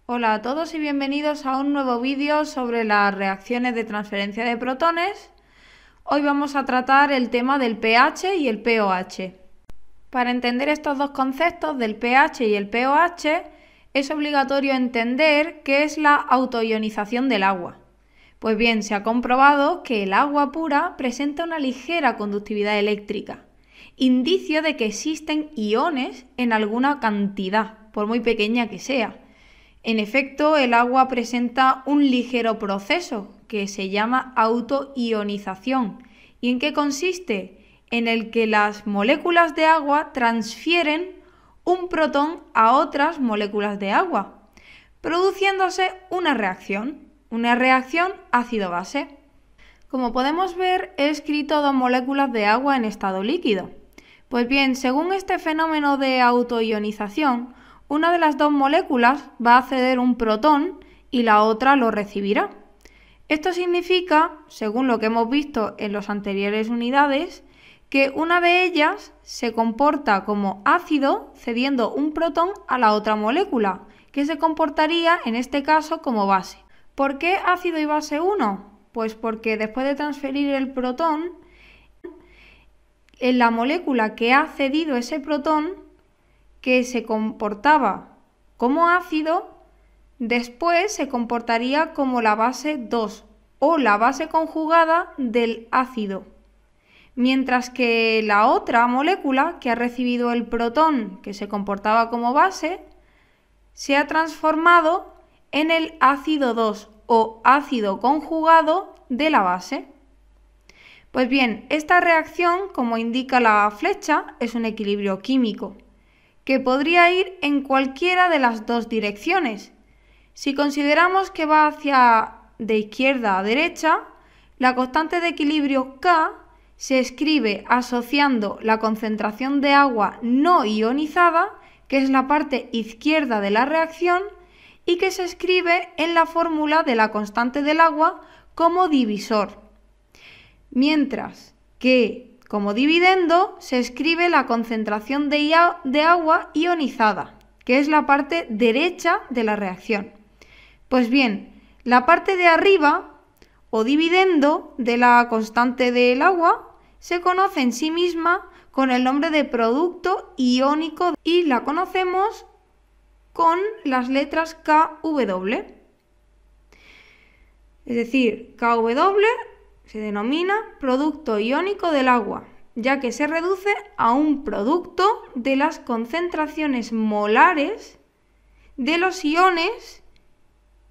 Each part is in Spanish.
Hola a todos y bienvenidos a un nuevo vídeo sobre las reacciones de transferencia de protones. Hoy vamos a tratar el tema del pH y el pOH. Para entender estos dos conceptos del pH y el pOH es obligatorio entender qué es la autoionización del agua. Pues bien, se ha comprobado que el agua pura presenta una ligera conductividad eléctrica, indicio de que existen iones en alguna cantidad, por muy pequeña que sea. En efecto, el agua presenta un ligero proceso que se llama autoionización. ¿Y en qué consiste? En el que las moléculas de agua transfieren un protón a otras moléculas de agua, produciéndose una reacción ácido-base. Como podemos ver, he escrito dos moléculas de agua en estado líquido. Pues bien, según este fenómeno de autoionización, una de las dos moléculas va a ceder un protón y la otra lo recibirá. Esto significa, según lo que hemos visto en las anteriores unidades, que una de ellas se comporta como ácido cediendo un protón a la otra molécula, que se comportaría en este caso como base. ¿Por qué ácido y base 1? Pues porque después de transferir el protón, en la molécula que ha cedido ese protón, que se comportaba como ácido, después se comportaría como la base 2 o la base conjugada del ácido, mientras que la otra molécula que ha recibido el protón que se comportaba como base se ha transformado en el ácido 2 o ácido conjugado de la base. Pues bien, esta reacción, como indica la flecha, es un equilibrio químico que podría ir en cualquiera de las dos direcciones. Si consideramos que va hacia de izquierda a derecha, la constante de equilibrio K se escribe asociando la concentración de agua no ionizada, que es la parte izquierda de la reacción, y que se escribe en la fórmula de la constante del agua como divisor. Mientras que como dividendo se escribe la concentración de agua ionizada, que es la parte derecha de la reacción. Pues bien, la parte de arriba o dividendo de la constante del agua se conoce en sí misma con el nombre de producto iónico y la conocemos con las letras KW. Es decir, KW se denomina producto iónico del agua, ya que se reduce a un producto de las concentraciones molares de los iones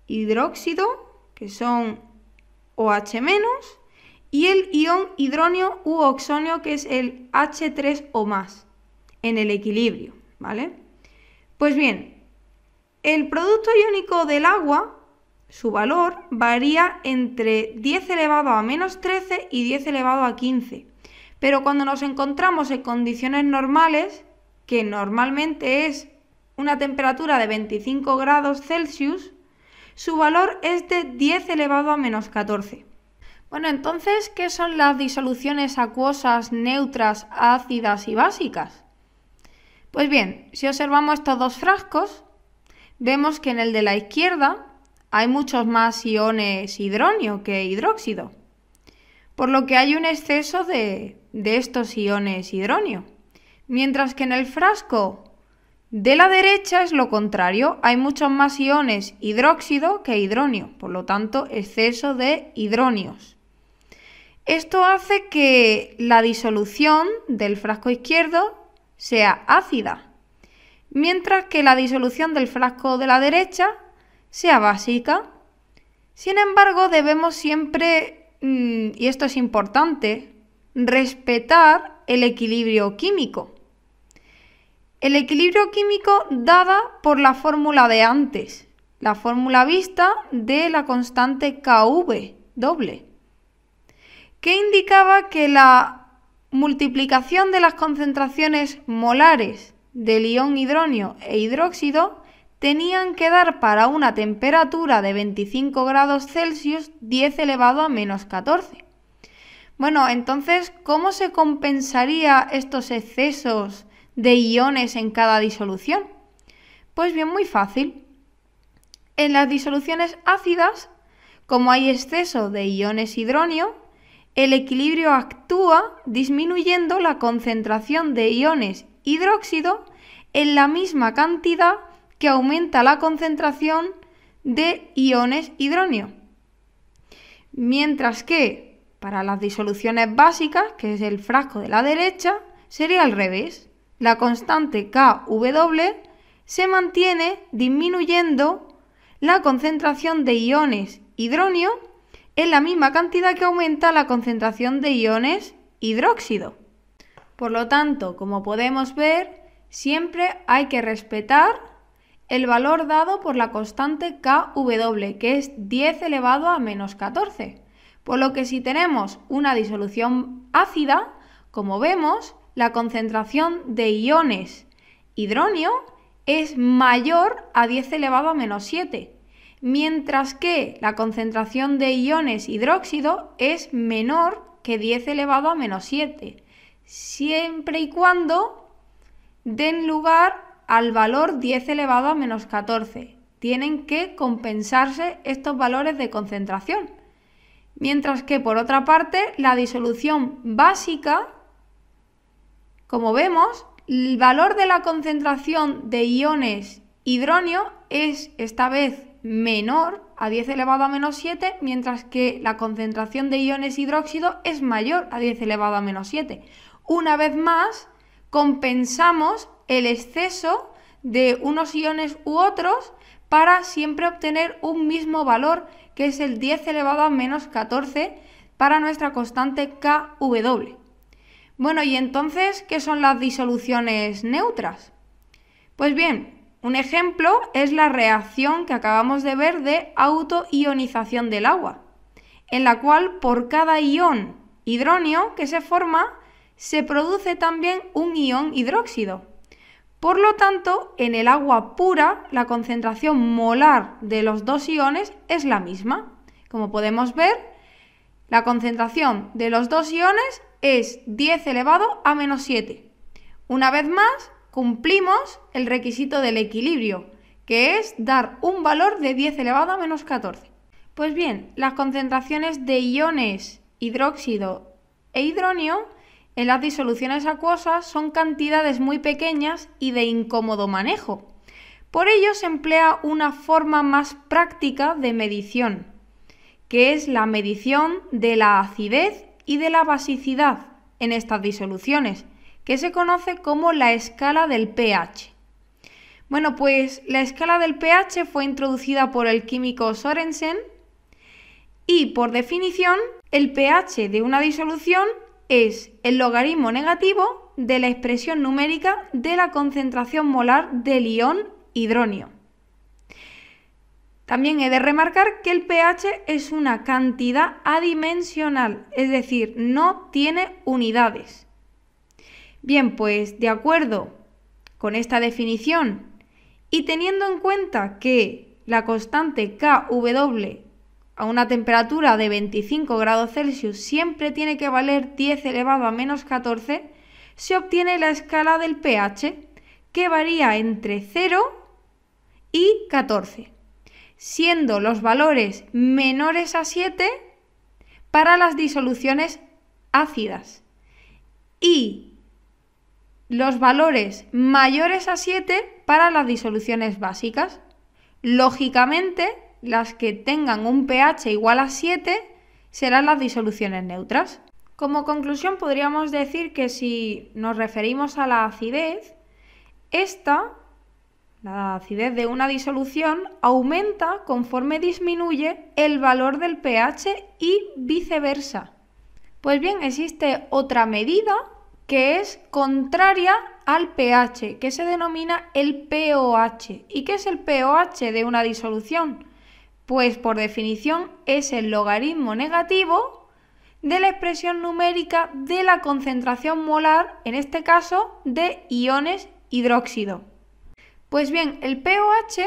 hidróxido, que son OH-, y el ion hidronio u oxonio, que es el H3O+, en el equilibrio, ¿vale? Pues bien, el producto iónico del agua, su valor varía entre 10 elevado a menos 13 y 10 elevado a 15. Pero cuando nos encontramos en condiciones normales, que normalmente es una temperatura de 25 grados Celsius, su valor es de 10 elevado a menos 14. Bueno, entonces, ¿qué son las disoluciones acuosas, neutras, ácidas y básicas? Pues bien, si observamos estos dos frascos, vemos que en el de la izquierda hay muchos más iones hidronio que hidróxido, por lo que hay un exceso de estos iones hidronio. Mientras que en el frasco de la derecha es lo contrario, hay muchos más iones hidróxido que hidronio, por lo tanto exceso de hidronios. Esto hace que la disolución del frasco izquierdo sea ácida, mientras que la disolución del frasco de la derecha sea básica. Sin embargo, debemos siempre, y esto es importante, respetar el equilibrio químico. El equilibrio químico dada por la fórmula de antes, la fórmula vista de la constante Kv doble, que indicaba que la multiplicación de las concentraciones molares del ion hidronio e hidróxido tenían que dar para una temperatura de 25 grados Celsius 10 elevado a menos 14. Bueno, entonces, ¿cómo se compensaría estos excesos de iones en cada disolución? Pues bien, muy fácil. En las disoluciones ácidas, como hay exceso de iones hidronio, el equilibrio actúa disminuyendo la concentración de iones hidróxido en la misma cantidad que aumenta la concentración de iones hidronio. Mientras que para las disoluciones básicas, que es el frasco de la derecha, sería al revés. La constante Kw se mantiene disminuyendo la concentración de iones hidronio en la misma cantidad que aumenta la concentración de iones hidróxido. Por lo tanto, como podemos ver, siempre hay que respetar el valor dado por la constante Kw, que es 10 elevado a menos 14. Por lo que si tenemos una disolución ácida, como vemos, la concentración de iones hidronio es mayor a 10 elevado a menos 7, mientras que la concentración de iones hidróxido es menor que 10 elevado a menos 7, siempre y cuando den lugar al valor 10 elevado a menos 14. Tienen que compensarse estos valores de concentración. Mientras que, por otra parte, la disolución básica, como vemos, el valor de la concentración de iones hidronio es esta vez menor a 10 elevado a menos 7, mientras que la concentración de iones hidróxido es mayor a 10 elevado a menos 7. Una vez más, compensamos el exceso de unos iones u otros para siempre obtener un mismo valor, que es el 10 elevado a menos 14 para nuestra constante Kw. Bueno, y entonces, ¿qué son las disoluciones neutras? Pues bien, un ejemplo es la reacción que acabamos de ver de autoionización del agua, en la cual por cada ion hidronio que se forma, se produce también un ion hidróxido. Por lo tanto, en el agua pura, la concentración molar de los dos iones es la misma. Como podemos ver, la concentración de los dos iones es 10 elevado a menos 7. Una vez más, cumplimos el requisito del equilibrio, que es dar un valor de 10 elevado a menos 14. Pues bien, las concentraciones de iones hidróxido e hidronio en las disoluciones acuosas son cantidades muy pequeñas y de incómodo manejo. Por ello se emplea una forma más práctica de medición, que es la medición de la acidez y de la basicidad en estas disoluciones, que se conoce como la escala del pH. Bueno, pues la escala del pH fue introducida por el químico Sorensen y, por definición, el pH de una disolución es el logaritmo negativo de la expresión numérica de la concentración molar del ion hidronio. También he de remarcar que el pH es una cantidad adimensional, es decir, no tiene unidades. Bien, pues de acuerdo con esta definición y teniendo en cuenta que la constante Kw a una temperatura de 25 grados Celsius siempre tiene que valer 10 elevado a menos 14, se obtiene la escala del pH, que varía entre 0 y 14, siendo los valores menores a 7 para las disoluciones ácidas y los valores mayores a 7 para las disoluciones básicas. Lógicamente, las que tengan un pH igual a 7 serán las disoluciones neutras. Como conclusión podríamos decir que si nos referimos a la acidez, la acidez de una disolución, aumenta conforme disminuye el valor del pH y viceversa. Pues bien, existe otra medida que es contraria al pH, que se denomina el pOH. ¿Y qué es el pOH de una disolución? Pues por definición es el logaritmo negativo de la expresión numérica de la concentración molar, en este caso, de iones hidróxido. Pues bien, el pOH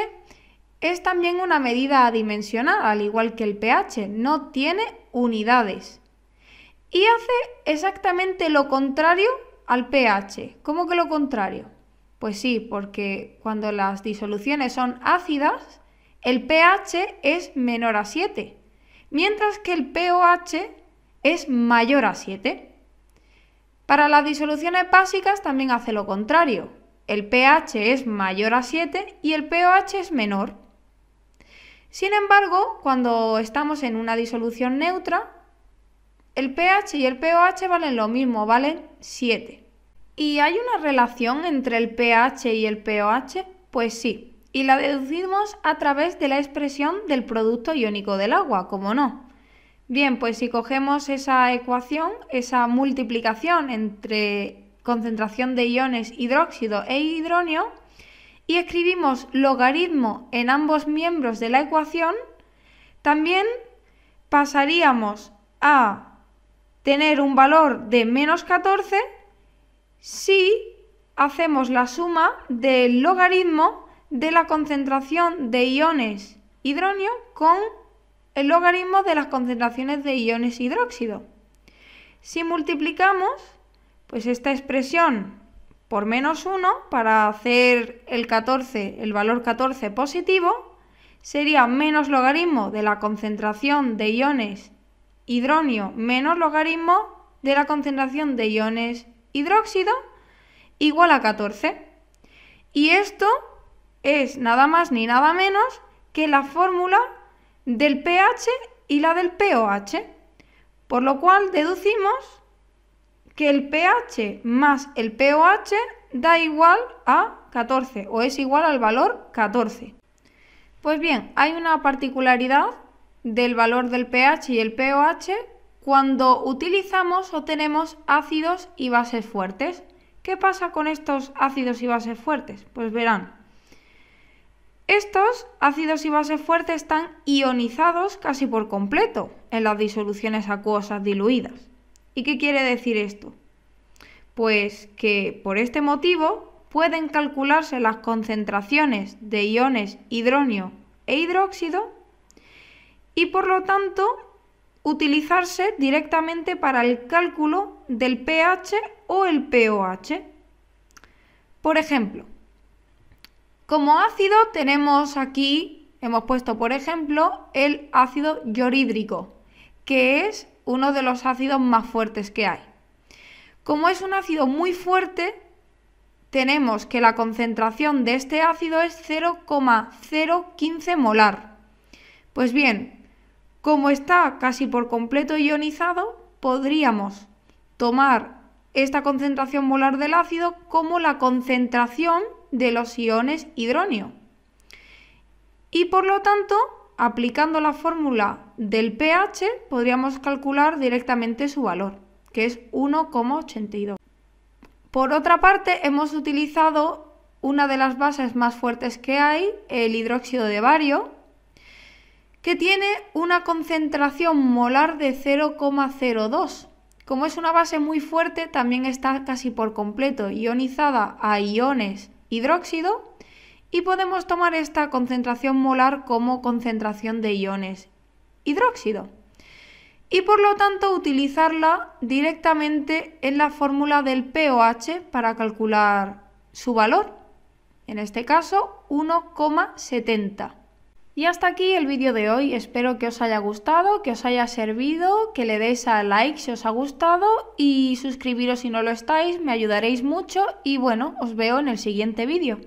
es también una medida adimensional, al igual que el pH, no tiene unidades. Y hace exactamente lo contrario al pH. ¿Cómo que lo contrario? Pues sí, porque cuando las disoluciones son ácidas, el pH es menor a 7, mientras que el pOH es mayor a 7. Para las disoluciones básicas también hace lo contrario. El pH es mayor a 7 y el pOH es menor. Sin embargo, cuando estamos en una disolución neutra, el pH y el pOH valen lo mismo, valen 7. ¿Y hay una relación entre el pH y el pOH? Pues sí, y la deducimos a través de la expresión del producto iónico del agua, ¿cómo no? Bien, pues si cogemos esa ecuación, esa multiplicación entre concentración de iones hidróxido e hidronio, y escribimos logaritmo en ambos miembros de la ecuación, también pasaríamos a tener un valor de menos 14 si hacemos la suma del logaritmo de la concentración de iones hidronio con el logaritmo de las concentraciones de iones hidróxido. Si multiplicamos, pues esta expresión por menos 1, para hacer el valor 14 positivo, sería menos logaritmo de la concentración de iones hidronio menos logaritmo de la concentración de iones hidróxido igual a 14. Y esto es nada más ni nada menos que la fórmula del pH y la del pOH, por lo cual deducimos que el pH más el pOH da igual a 14 o es igual al valor 14. Pues bien, hay una particularidad del valor del pH y el pOH cuando utilizamos o tenemos ácidos y bases fuertes. ¿Qué pasa con estos ácidos y bases fuertes? Pues verán, estos ácidos y bases fuertes están ionizados casi por completo en las disoluciones acuosas diluidas. ¿Y qué quiere decir esto? Pues que por este motivo pueden calcularse las concentraciones de iones hidronio e hidróxido y por lo tanto utilizarse directamente para el cálculo del pH o el pOH. Por ejemplo, como ácido tenemos aquí, hemos puesto por ejemplo el ácido clorhídrico, que es uno de los ácidos más fuertes que hay. Como es un ácido muy fuerte, tenemos que la concentración de este ácido es 0,015 molar. Pues bien, como está casi por completo ionizado, podríamos tomar esta concentración molar del ácido como la concentración de los iones hidronio. Y por lo tanto, aplicando la fórmula del pH, podríamos calcular directamente su valor, que es 1,82. Por otra parte, hemos utilizado una de las bases más fuertes que hay, el hidróxido de bario, que tiene una concentración molar de 0,02. Como es una base muy fuerte, también está casi por completo ionizada a iones hidróxido y podemos tomar esta concentración molar como concentración de iones hidróxido. Y por lo tanto utilizarla directamente en la fórmula del pOH para calcular su valor, en este caso 1,70. Y hasta aquí el vídeo de hoy, espero que os haya gustado, que os haya servido, que le deis a like si os ha gustado y suscribiros si no lo estáis, me ayudaréis mucho y bueno, os veo en el siguiente vídeo.